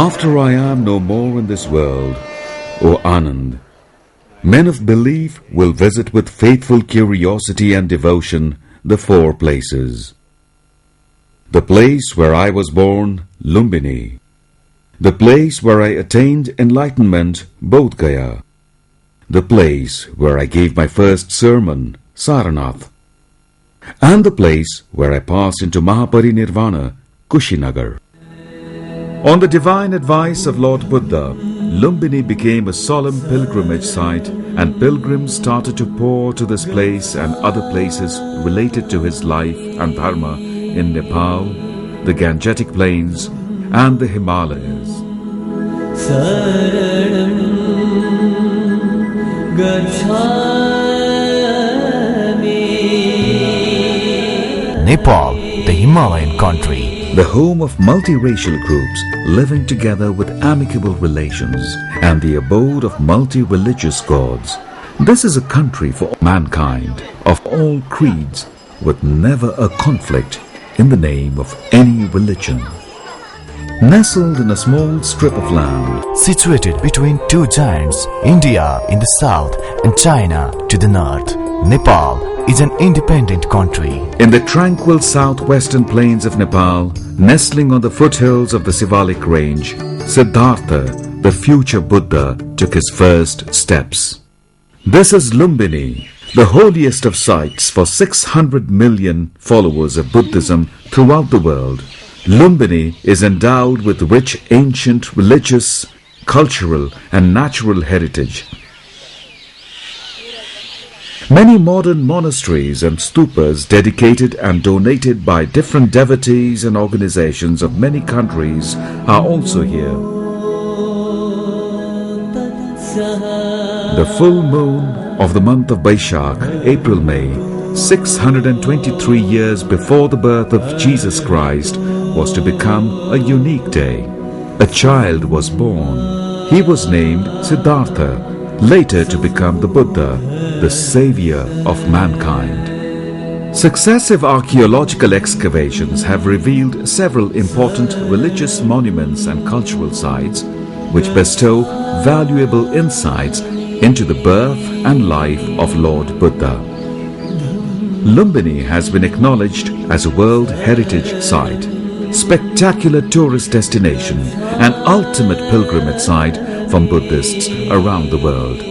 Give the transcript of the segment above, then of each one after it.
After I am no more in this world, O Anand, men of belief will visit with faithful curiosity and devotion the four places. The place where I was born, Lumbini. The place where I attained enlightenment, Bodh Gaya. The place where I gave my first sermon, Saranath. And the place where I passed into Mahaparinirvana, Kushinagar. On the divine advice of Lord Buddha, Lumbini became a solemn pilgrimage site, and pilgrims started to pour to this place and other places related to his life and dharma in Nepal, the Gangetic Plains and the Himalayas. Nepal, the Himalayan country. The home of multiracial groups living together with amicable relations and the abode of multi-religious gods. This is a country for mankind of all creeds with never a conflict in the name of any religion. Nestled in a small strip of land, situated between two giants, India in the south and China to the north, Nepal is an independent country. In the tranquil southwestern plains of Nepal, nestling on the foothills of the Sivalik range, Siddhartha, the future Buddha, took his first steps. This is Lumbini, the holiest of sites for 600 million followers of Buddhism throughout the world. Lumbini is endowed with rich ancient religious, cultural and natural heritage. Many modern monasteries and stupas dedicated and donated by different devotees and organizations of many countries are also here. The full moon of the month of Baishakh, April-May, 623 years before the birth of Jesus Christ, was to become a unique day. A child was born. He was named Siddhartha, later to become the Buddha, the savior of mankind. Successive archaeological excavations have revealed several important religious monuments and cultural sites which bestow valuable insights into the birth and life of Lord Buddha. Lumbini has been acknowledged as a World Heritage Site, spectacular tourist destination and ultimate pilgrimage site from Buddhists around the world.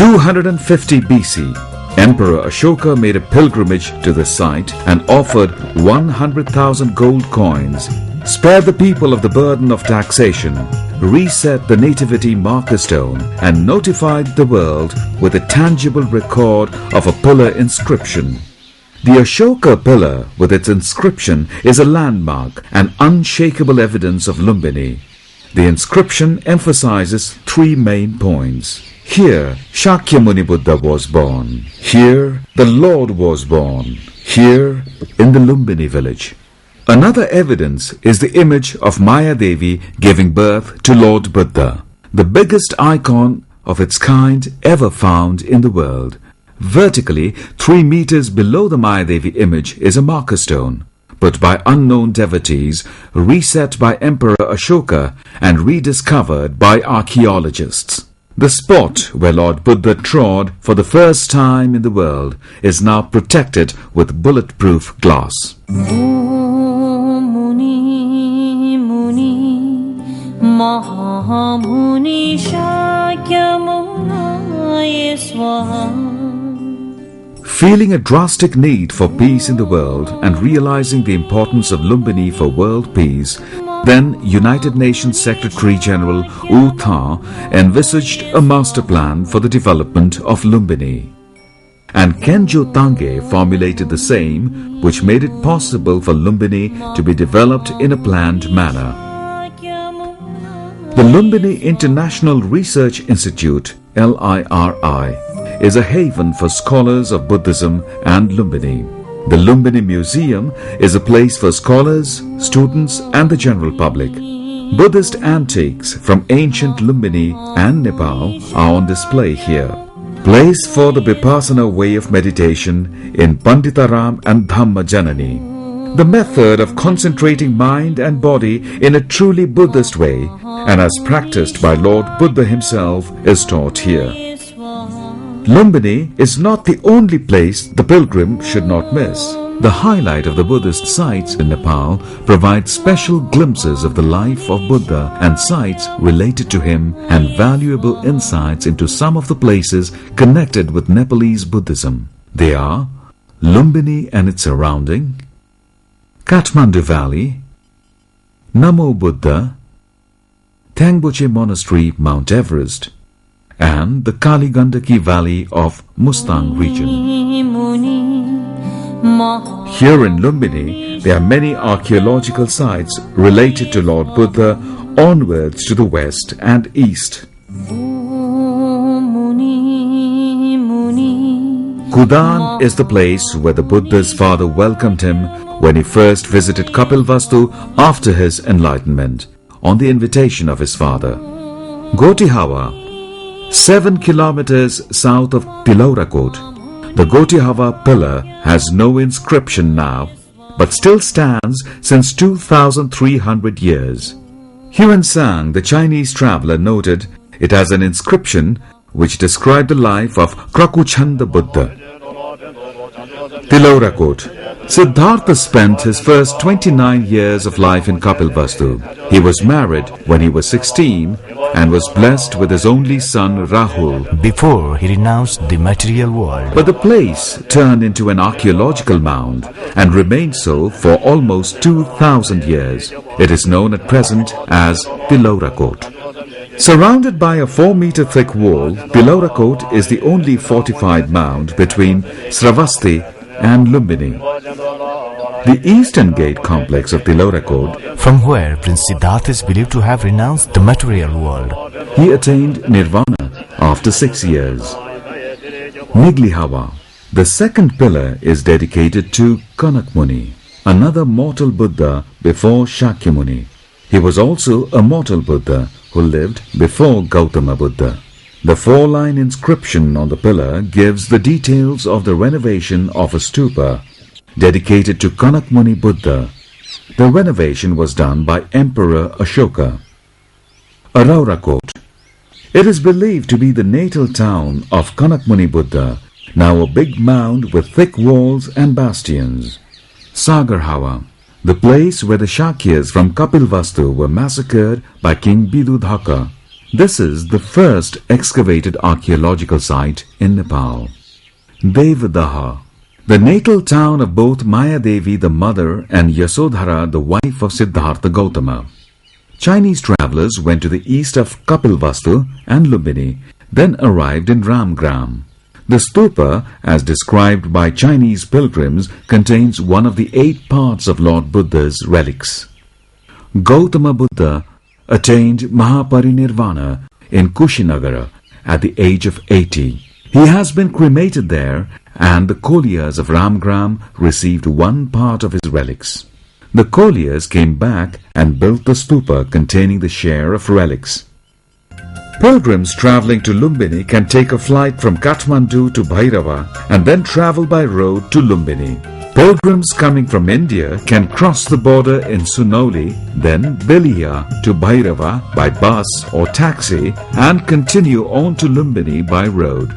In 250 BC, Emperor Ashoka made a pilgrimage to the site and offered 100,000 gold coins, spared the people of the burden of taxation, reset the nativity marker stone, and notified the world with a tangible record of a pillar inscription. The Ashoka pillar with its inscription is a landmark and unshakable evidence of Lumbini. The inscription emphasizes three main points. Here, Shakyamuni Buddha was born. Here, the Lord was born. Here, in the Lumbini village. Another evidence is the image of Maya Devi giving birth to Lord Buddha, the biggest icon of its kind ever found in the world. Vertically, 3 meters below the Maya Devi image is a marker stone, put by unknown devotees, reset by Emperor Ashoka and rediscovered by archaeologists. The spot where Lord Buddha trod for the first time in the world is now protected with bulletproof glass. Feeling a drastic need for peace in the world and realizing the importance of Lumbini for world peace, then United Nations Secretary General U Thant envisaged a master plan for the development of Lumbini. And Khenjo Tange formulated the same, which made it possible for Lumbini to be developed in a planned manner. The Lumbini International Research Institute, LIRI, is a haven for scholars of Buddhism and Lumbini. The Lumbini Museum is a place for scholars, students and the general public. Buddhist antiques from ancient Lumbini and Nepal are on display here. place for the Vipassana way of meditation in Panditaram and Dhamma Janani. The method of concentrating mind and body in a truly Buddhist way and as practiced by Lord Buddha himself is taught here. Lumbini is not the only place the pilgrim should not miss. The highlight of the Buddhist sites in Nepal provides special glimpses of the life of Buddha and sites related to him and valuable insights into some of the places connected with Nepalese Buddhism. They are Lumbini and its surrounding, Kathmandu Valley, Namo Buddha, Thangboche Monastery, Mount Everest, and the Kali Gandaki Valley of Mustang region. Here in Lumbini, there are many archaeological sites related to Lord Buddha onwards to the west and east. Kudan is the place where the Buddha's father welcomed him when he first visited Kapilvastu after his enlightenment, on the invitation of his father. Gotihawa, 7 kilometers south of Tilaurakot. The Gotihawa pillar has no inscription now, but still stands since 2,300 years. Huan Sang, the Chinese traveler, noted it has an inscription which described the life of Krakuchanda Buddha. Tilaurakot. Siddhartha spent his first 29 years of life in Kapilvastu. He was married when he was 16 and was blessed with his only son Rahul before he renounced the material world. But the place turned into an archaeological mound and remained so for almost 2,000 years. It is known at present as Tilaurakot. Surrounded by a 4-meter thick wall, Tilaurakot is the only fortified mound between Sravasti and Lumbini. The eastern gate complex of Tilaurakot, from where Prince Siddhartha is believed to have renounced the material world. He attained nirvana after 6 years. Niglihawa. The second pillar is dedicated to Kanak Muni, another mortal Buddha before Shakyamuni. He was also a mortal Buddha who lived before Gautama Buddha. The 4-line inscription on the pillar gives the details of the renovation of a stupa dedicated to Kanak Muni Buddha. The renovation was done by Emperor Ashoka. Araurakot. It is believed to be the natal town of Kanak Muni Buddha, now a big mound with thick walls and bastions. Sagarhawa. The place where the Shakyas from Kapilvastu were massacred by King Bidudhaka. This is the first excavated archaeological site in Nepal. Devadaha. The natal town of both Mayadevi the mother and Yasodhara the wife of Siddhartha Gautama. Chinese travelers went to the east of Kapilvastu and Lumbini, then arrived in Ramgram. The stupa, as described by Chinese pilgrims, contains one of the 8 parts of Lord Buddha's relics. Gautama Buddha attained Mahaparinirvana in Kushinagara at the age of 80. He has been cremated there, and the Koliyas of Ramgram received 1 part of his relics. The Koliyas came back and built the stupa containing the share of relics. Pilgrims travelling to Lumbini can take a flight from Kathmandu to Bhairava and then travel by road to Lumbini. Pilgrims coming from India can cross the border in Sunauli, then Belia to Bhairava by bus or taxi and continue on to Lumbini by road.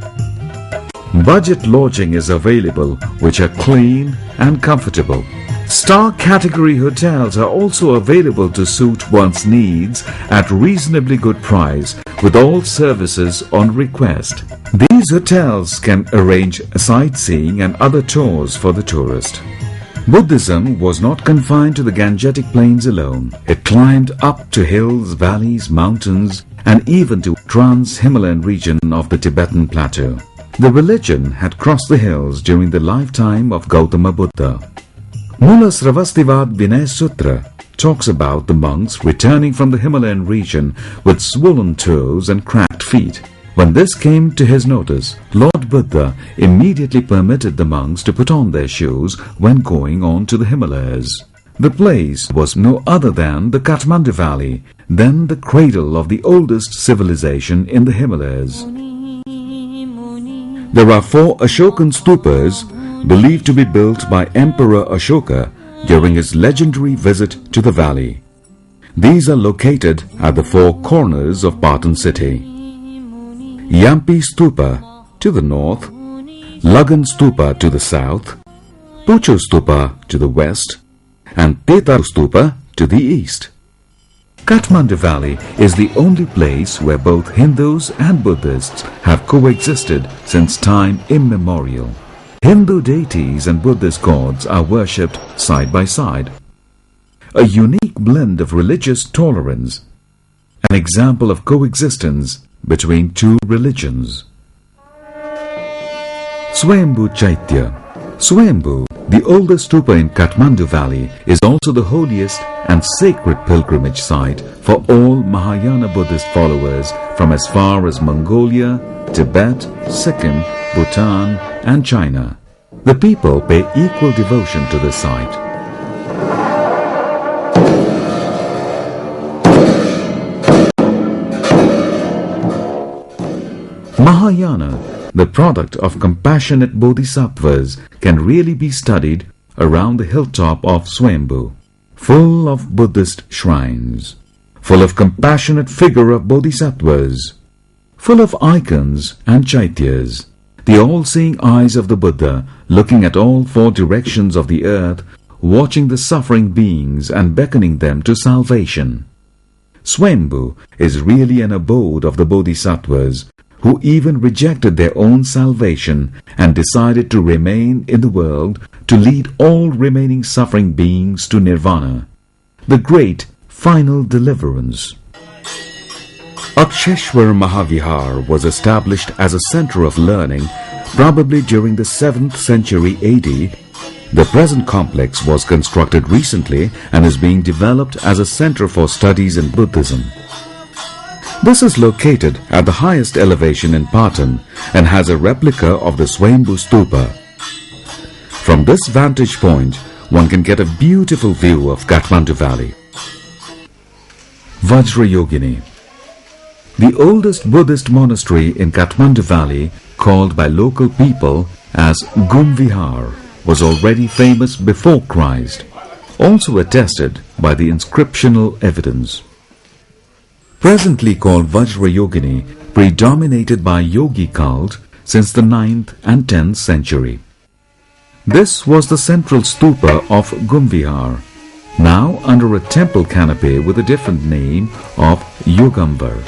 Budget lodging is available, which are clean and comfortable. Star category hotels are also available to suit one's needs at reasonably good price with all services on request. These hotels can arrange sightseeing and other tours for the tourist. Buddhism was not confined to the Gangetic Plains alone. It climbed up to hills, valleys, mountains, and even to trans-Himalayan region of the Tibetan plateau. The religion had crossed the hills during the lifetime of Gautama Buddha. Mula Sravastivad Vinay Sutra talks about the monks returning from the Himalayan region with swollen toes and cracked feet. When this came to his notice, Lord Buddha immediately permitted the monks to put on their shoes when going on to the Himalayas. The place was no other than the Kathmandu Valley, then the cradle of the oldest civilization in the Himalayas. There are 4 Ashokan stupas believed to be built by Emperor Ashoka during his legendary visit to the valley. These are located at the 4 corners of Patan city. Yampi Stupa to the north, Lagan Stupa to the south, Pucho Stupa to the west, and Tetar Stupa to the east. Kathmandu Valley is the only place where both Hindus and Buddhists have coexisted since time immemorial. Hindu deities and Buddhist gods are worshipped side by side. A unique blend of religious tolerance, an example of coexistence between 2 religions. Swayambhu Chaitya. Swayambhu, the oldest stupa in Kathmandu Valley, is also the holiest and sacred pilgrimage site for all Mahayana Buddhist followers from as far as Mongolia, Tibet, Sikkim, Bhutan and China. The people pay equal devotion to this site. Mahayana, the product of compassionate bodhisattvas, can really be studied around the hilltop of Swayambhu, full of Buddhist shrines, full of compassionate figure of bodhisattvas, full of icons and chaityas, the all-seeing eyes of the Buddha looking at all 4 directions of the earth, watching the suffering beings and beckoning them to salvation. Swayambhu is really an abode of the bodhisattvas, who even rejected their own salvation and decided to remain in the world to lead all remaining suffering beings to nirvana, the great final deliverance. Aksheshwar Mahavihar was established as a center of learning probably during the 7th century AD. The present complex was constructed recently and is being developed as a center for studies in Buddhism. This is located at the highest elevation in Patan and has a replica of the Swayambhu Stupa. From this vantage point, one can get a beautiful view of Kathmandu Valley. Vajrayogini. The oldest Buddhist monastery in Kathmandu Valley, called by local people as Gumvihar, was already famous before Christ, also attested by the inscriptional evidence. Presently called Vajrayogini, predominated by Yogi cult since the 9th and 10th century. This was the central stupa of Gumvihar, now under a temple canopy with a different name of Yogambar.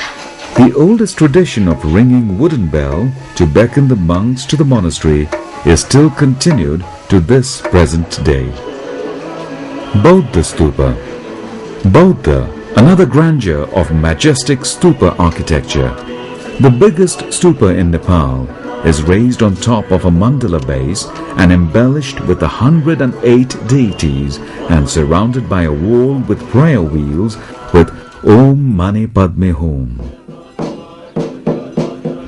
The oldest tradition of ringing wooden bell to beckon the monks to the monastery is still continued to this present day. Bodha Stupa. Bodha, another grandeur of majestic stupa architecture. The biggest stupa in Nepal is raised on top of a mandala base and embellished with 108 deities and surrounded by a wall with prayer wheels with Om Mani Padme Hum.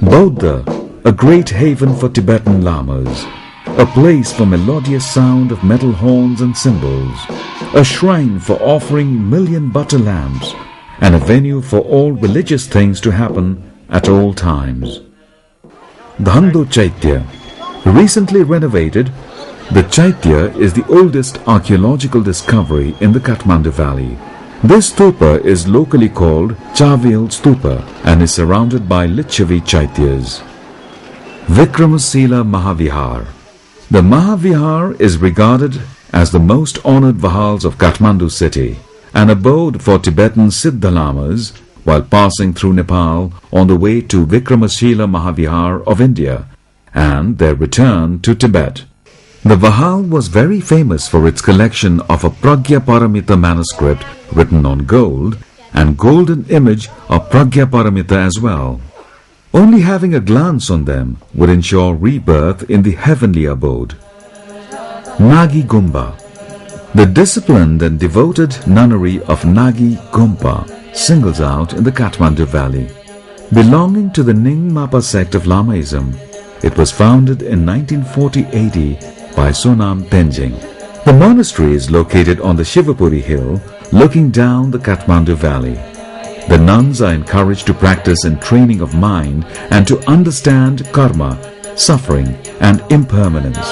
Bodha, a great haven for Tibetan lamas, a place for melodious sound of metal horns and cymbals, a shrine for offering million butter lamps, and a venue for all religious things to happen at all times. Dhando Chaitya. Recently renovated, the Chaitya is the oldest archaeological discovery in the Kathmandu Valley. This stupa is locally called Chavel Stupa and is surrounded by Lichavi Chaityas. Vikramasila Mahavihar. The Mahavihar is regarded as the most honored Vahals of Kathmandu city, an abode for Tibetan Siddha Lamas while passing through Nepal on the way to Vikramasila Mahavihar of India and their return to Tibet. The Vahal was very famous for its collection of a Pragya Paramita manuscript written on gold and golden image of Pragya Paramita as well. Only having a glance on them would ensure rebirth in the heavenly abode. Nagi Gumba. The disciplined and devoted nunnery of Nagi Gumpa singles out in the Kathmandu Valley. Belonging to the Nyingmapa sect of Lamaism, it was founded in 1940 AD by Sonam Tenjing. The monastery is located on the Shivapuri hill, looking down the Kathmandu Valley. The nuns are encouraged to practice in training of mind and to understand karma suffering and impermanence.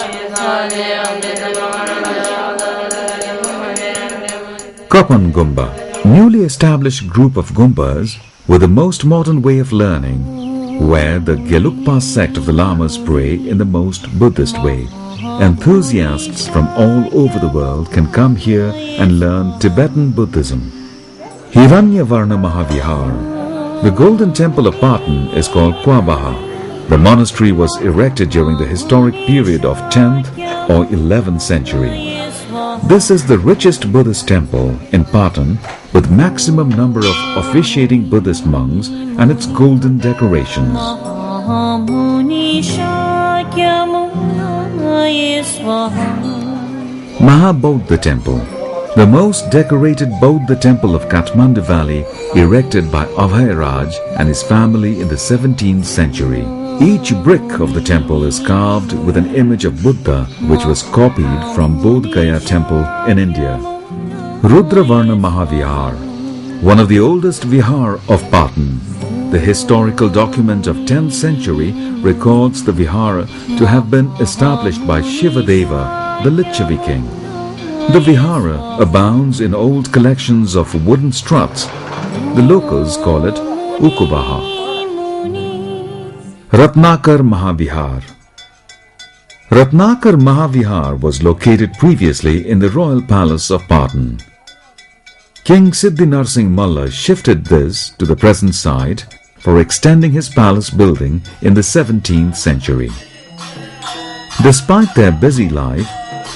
Kapan Gumba, newly established group of Gumbas with the most modern way of learning, where the Gelugpa sect of the Lamas pray in the most Buddhist way. Enthusiasts from all over the world can come here and learn Tibetan Buddhism. Hiranyavarna Mahavihar. The golden temple of Patan is called Kwabaha. The monastery was erected during the historic period of 10th or 11th century. This is the richest Buddhist temple in Patan with maximum number of officiating Buddhist monks and its golden decorations. Mahabodha Temple, the most decorated Bodha temple of Kathmandu Valley, erected by Abhairaj and his family in the 17th century. Each brick of the temple is carved with an image of Buddha, which was copied from Bodh Gaya temple in India. Rudravarna Mahavihar, one of the oldest vihar of Patan. The historical document of 10th century records the vihara to have been established by Shivadeva, the Lichavi king. The vihara abounds in old collections of wooden struts. The locals call it Ukubaha. Ratnakar Mahavihar. Ratnakar Mahavihar was located previously in the royal palace of Patan. King Siddhi Narsingh Malla shifted this to the present site for extending his palace building in the 17th century. Despite their busy life,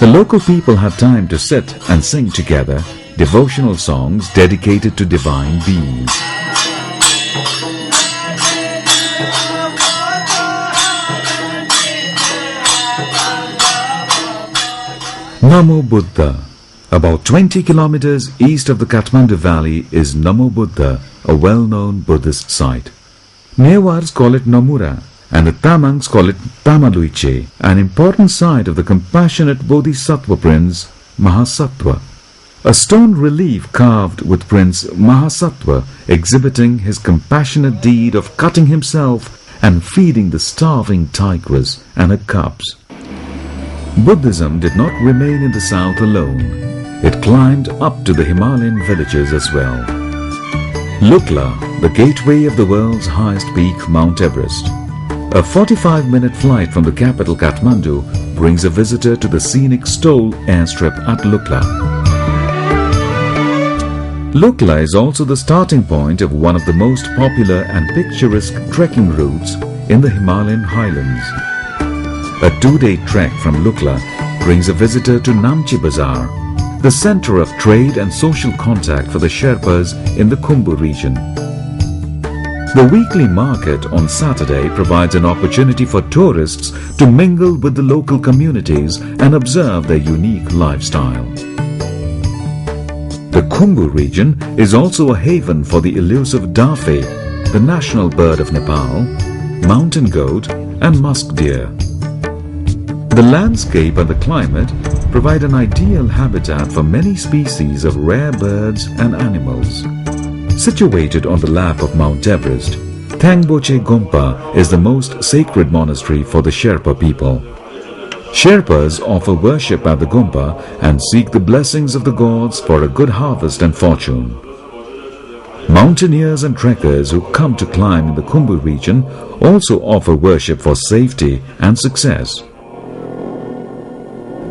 the local people had time to sit and sing together devotional songs dedicated to divine beings. Namo Buddha. About 20 kilometers east of the Kathmandu Valley is Namo Buddha, a well-known Buddhist site. Newars call it Nomura and the Tamangs call it Tamaluiche, an important site of the compassionate Bodhisattva Prince Mahasattva. A stone relief carved with Prince Mahasattva exhibiting his compassionate deed of cutting himself and feeding the starving tigress and her cubs. Buddhism did not remain in the south alone. It climbed up to the Himalayan villages as well. Lukla, the gateway of the world's highest peak, Mount Everest. A 45-minute flight from the capital Kathmandu brings a visitor to the scenic Stol airstrip at Lukla. Lukla is also the starting point of one of the most popular and picturesque trekking routes in the Himalayan highlands. A 2-day trek from Lukla brings a visitor to Namchi Bazaar, the center of trade and social contact for the Sherpas in the Khumbu region. The weekly market on Saturday provides an opportunity for tourists to mingle with the local communities and observe their unique lifestyle. The Khumbu region is also a haven for the elusive dafe, the national bird of Nepal, mountain goat and musk deer. The landscape and the climate provide an ideal habitat for many species of rare birds and animals. Situated on the lap of Mount Everest, Thangboche Gompa is the most sacred monastery for the Sherpa people. Sherpas offer worship at the Gompa and seek the blessings of the gods for a good harvest and fortune. Mountaineers and trekkers who come to climb in the Khumbu region also offer worship for safety and success.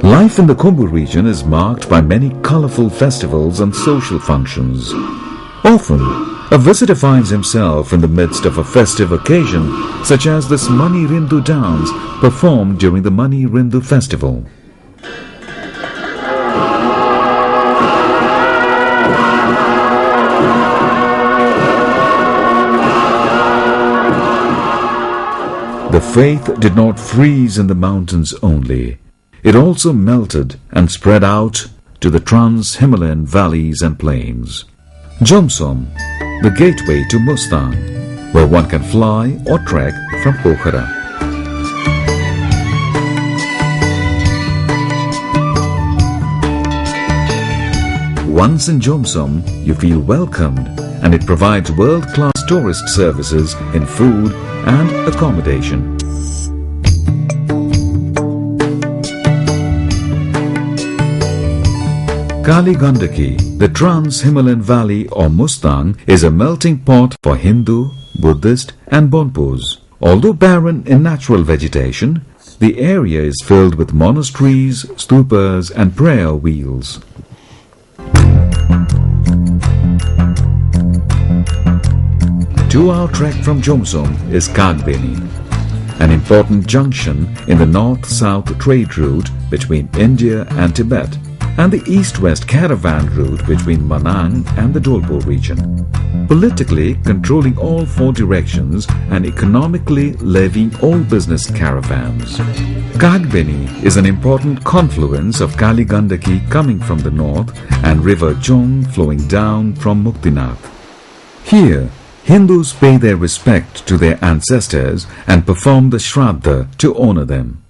Life in the Khumbu region is marked by many colorful festivals and social functions. Often, a visitor finds himself in the midst of a festive occasion, such as this Mani Rindu dance performed during the Mani Rindu festival. The faith did not freeze in the mountains only. It also melted and spread out to the trans-Himalayan valleys and plains. Jomsom, the gateway to Mustang, where one can fly or trek from Pokhara. Once in Jomsom, you feel welcomed, and it provides world-class tourist services in food and accommodation. Kali Gandaki, the Trans-Himalayan Valley or Mustang, is a melting pot for Hindu, Buddhist and Bonpos. Although barren in natural vegetation, the area is filled with monasteries, stupas and prayer wheels. Two-hour trek from Jomsom is Kagbeni, an important junction in the north-south trade route between India and Tibet, and the east-west caravan route between Manang and the Dolpo region. Politically controlling all four directions and economically levying all business caravans. Kagbeni is an important confluence of Kali Gandaki coming from the north and river Jong flowing down from Muktinath. Here, Hindus pay their respect to their ancestors and perform the Shraddha to honor them.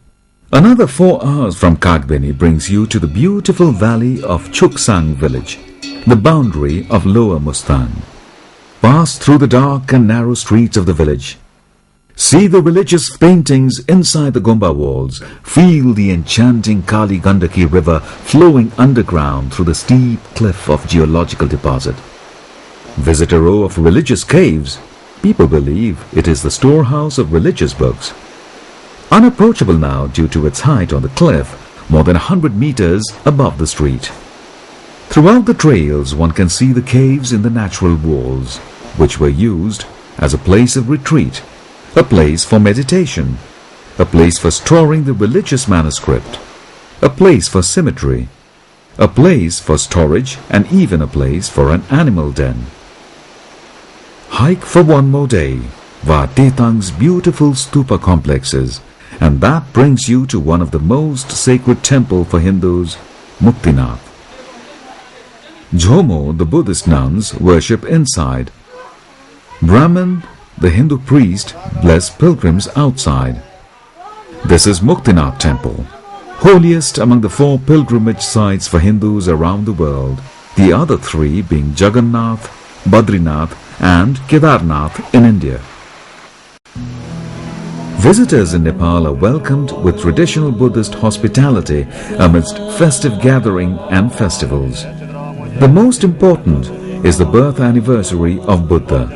Another 4 hours from Kagbeni brings you to the beautiful valley of Chuksang village, the boundary of Lower Mustang. Pass through the dark and narrow streets of the village. See the religious paintings inside the Gomba walls. Feel the enchanting Kali Gandaki river flowing underground through the steep cliff of geological deposit. Visit a row of religious caves. People believe it is the storehouse of religious books. Unapproachable now due to its height on the cliff, more than 100 meters above the street. Throughout the trails one can see the caves in the natural walls, which were used as a place of retreat, a place for meditation, a place for storing the religious manuscript, a place for cemetery, a place for storage and even a place for an animal den. Hike for one more day via Tetang's beautiful stupa complexes, and that brings you to one of the most sacred temple for Hindus, Muktinath. Jhomo, the Buddhist nuns, worship inside. Brahman, the Hindu priest, bless pilgrims outside. This is Muktinath temple, holiest among the 4 pilgrimage sites for Hindus around the world, the other 3 being Jagannath, Badrinath and Kedarnath in India. Visitors in Nepal are welcomed with traditional Buddhist hospitality amidst festive gathering and festivals. The most important is the birth anniversary of Buddha.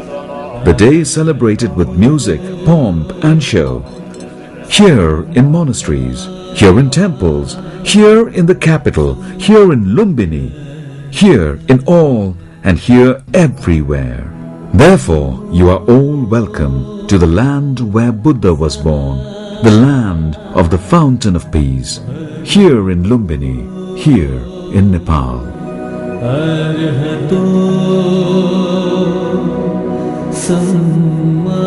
The day is celebrated with music, pomp and show. Here in monasteries, here in temples, here in the capital, here in Lumbini, here in all and here everywhere. Therefore, you are all welcome to the land where Buddha was born, the land of the fountain of peace, here in Lumbini, here in Nepal. Samma